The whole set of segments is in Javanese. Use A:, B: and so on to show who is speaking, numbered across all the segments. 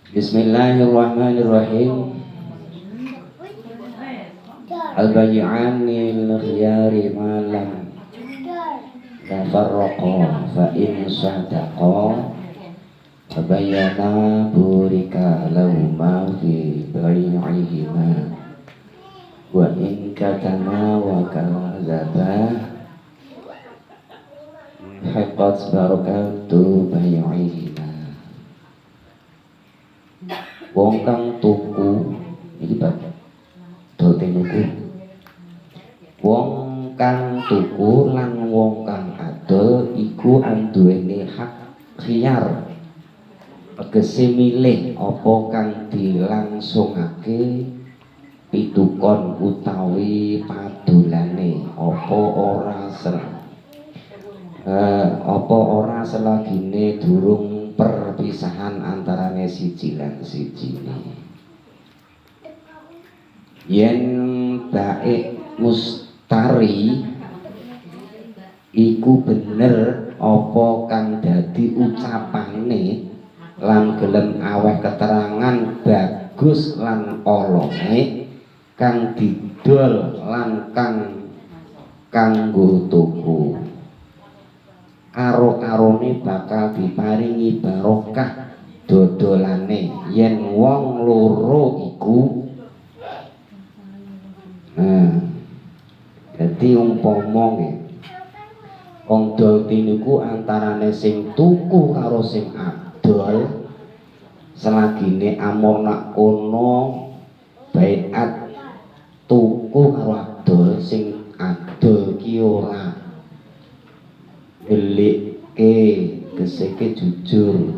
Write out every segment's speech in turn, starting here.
A: Bismillahirrahmanirrahim. Al-bay'ani al-khiyari malam tafarraqa fa in sadaqa fabayyana burika lahuma fi bay'ihima wa in katama wa kadzaba haqqat barakatu bay'ihima. Wong kang tuku iki Pak dol tinuku. Wong kang tuku lan wong kang adol iku anduweni hak khiyar. Tegese milih apa kang dilangsungake pitukon utawi padolane apa ora selagine durung perpisahan antarane siji lan sijine. Yen baik mustari iku bener apa kang dadi ucapane lan gelem aweh keterangan bagus lan olone kang didol lan kanggo tuku karo-karone bakal diparingi barokah dodolane yen wong loro iku. Jadi umpama wong dol niku antarane sing tuku karo sing adol selagine amor nak kono baiat tuku karo adol sing adol ki ora gelike geseke jujur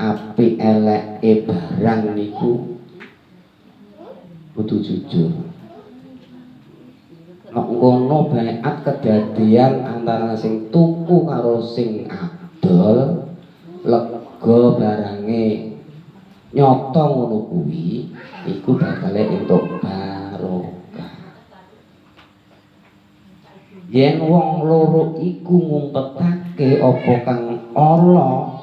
A: api eleke barang niku kudu jujur. Nek ngono baiat kedadian antara sing tuku karo sing adol lega barange nyoto ngono kuwi iku bakal entuk barokah. Yen wong loro iku ngumpetake apa kang ala,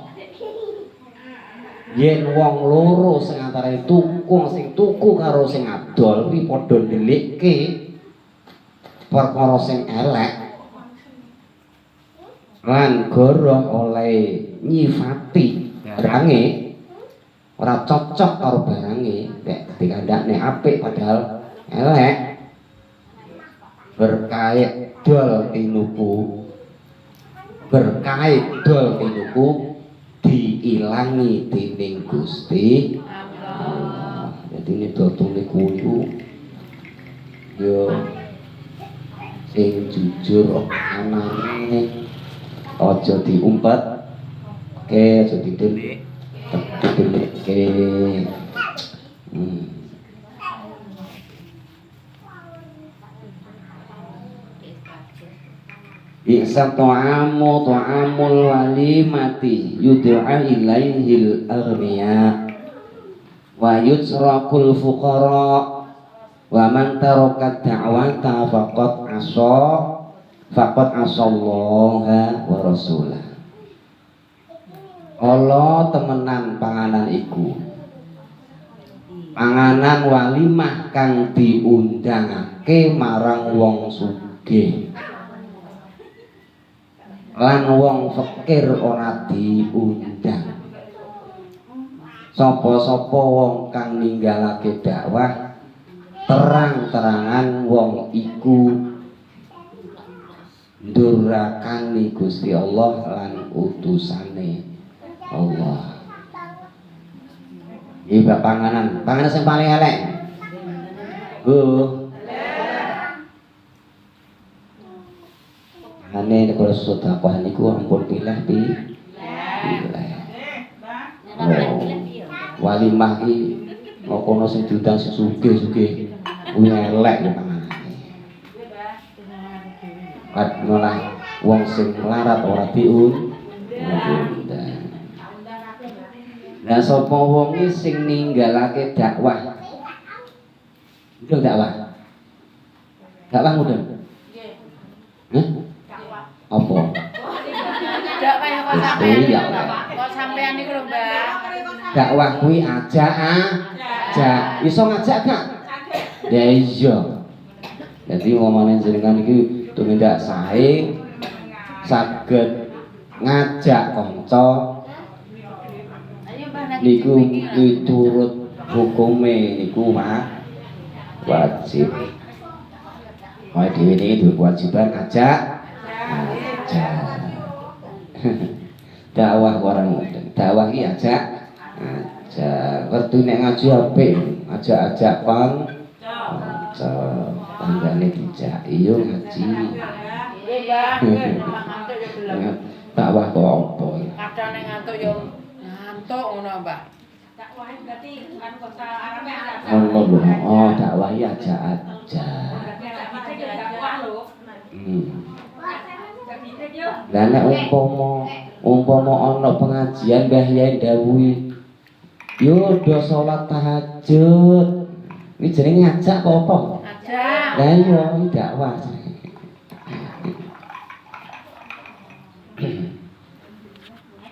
A: yen wong loro sing antarané sing tuku karo sing adol kuwi padha ndelikke perkara sing elek lan goroh oleh nyifati barange ora cocok karo barange nek dikandakne apik padahal elek berkait dol tinuku diilangi dening Gusti Allah. Jadi ini dotune kuyu yo sing jujur anane aja diumpet aja didelik Iksa ta'amul walimati yud'a ilaihil aghniya wa yusraqul fuqara wa man taraka da'wata faqad asallaha wa rasulah. Allah temenan panganan iku panganan walimah kang diundangake marang wong sugih lan wong fakir ora diundang. Sapa-sapa wong kang ninggalake dakwah terang-terangan wong iku ndurrakani Gusti Allah lan utusane Allah. Iki panganan sing paling elek. Ane kalau sedekah niku ampun pilih walimah iki kono sing diundang sing sugih-sugih kuwi elek ya panganane. Malah wong sing melarat ora diundang. Lah sapa wong sing ninggalake dakwah? Udah dakwah. Dakwah udah. Apa?
B: Dak kaya kok
A: Iya.
B: Kok sampean niku lho, Mbak.
A: Dakwah kuwi ajak. Iso ngajak gak? Ya iya. Jadi ngomongin jenengan iki tumindak sae saged ngajak kanca niku miturut hukume niku wajib. Mulai dhewe iki duwe kewajiban ngajak. Dakwah orang dakwah iki ajak. Wertu nek ngaji apik, ajak-ajak tanggane dijak iya ngaji. Dakwah kok apa?
B: Kadane ngantuk yo ngantuk ngono, Mbak.
C: Dakwah berarti kan kota Arabe ada.
A: Oh, dakwah ya ajak.
C: Dakwah lho.
A: Lah nek umpama ana pengajian Mbah Yai dawuhi yo do salat tahajud. Iki jenenge ngajak apa?
B: Ajak.
A: Lah iya dakwah.